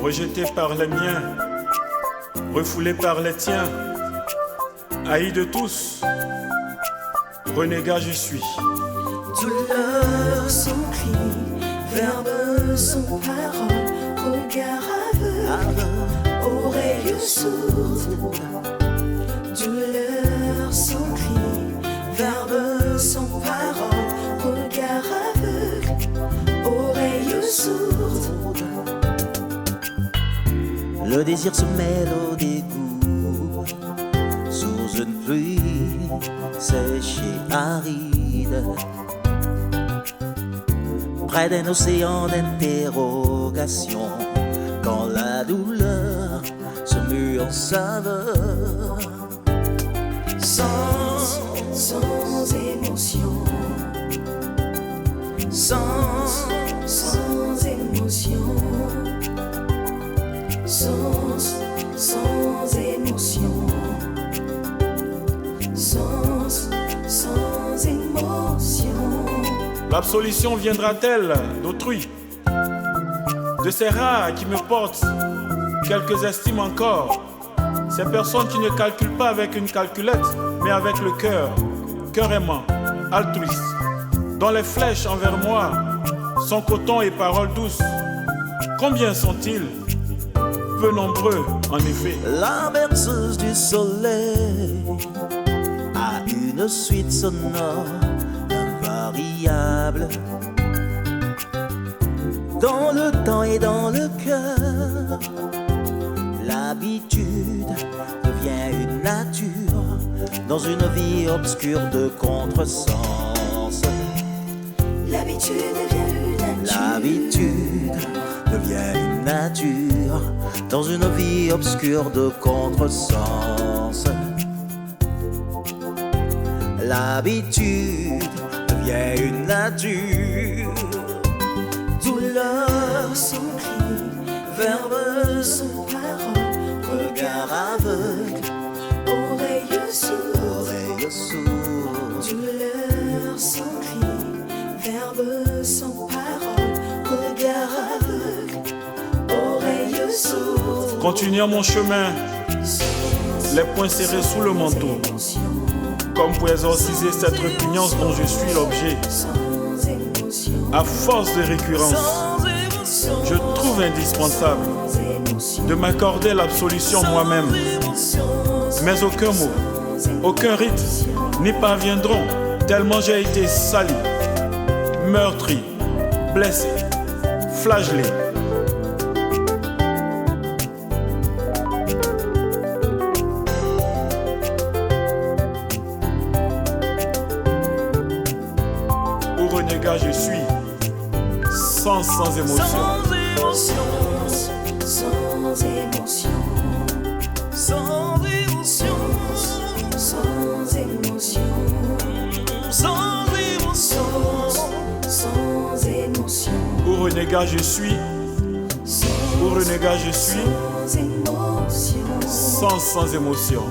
Rejeté par les miens, refoulé par les tiens, haï de tous, renégat je suis. Douleur sans cri, verbe sans parole, regard aveugle, oreille sourde. Douleur sans cri, verbe sans parole, regard aveugle, oreille sourde. Le désir se mêle au dégoût sous une pluie sèche et aride, près d'un océan d'interrogation, quand la douleur se mue en saveur. Sans émotion, sans émotion, sans émotion, sans émotion. L'absolution viendra-t-elle d'autrui, de ces rares qui me portent quelques estimes encore, ces personnes qui ne calculent pas avec une calculette, mais avec le cœur, cœur aimant, altruiste, dont les flèches envers moi sont coton et paroles douces. Combien sont-ils? Peu nombreux, en effet. La berceuse du soleil a une suite sonore invariable, dans le temps et dans le cœur. L'habitude devient une nature dans une vie obscure de contresens. L'habitude devient une nature. L'habitude devient une nature dans une vie obscure de contresens. L'habitude devient une nature. Douleur sans cri, verbe sans parole, regard aveugle, oreille sourde. Oreille sourde. Douleur sans cri, verbe sans parole, regard aveugle, oreille sourde. Continuant mon chemin, les poings serrés sous le manteau, comme pour exorciser cette répugnance dont je suis l'objet. À force de récurrence, je trouve indispensable de m'accorder l'absolution moi-même. Mais aucun mot, aucun rite n'y parviendront, tellement j'ai été sali, meurtri, blessé, flagellé. Au renégat je suis, sans émotion. Sans émotion, sans émotion, sans émotion, sans émotion, sans émotion. Au renégat je suis, au renégat je suis, Sans émotion. sans émotion.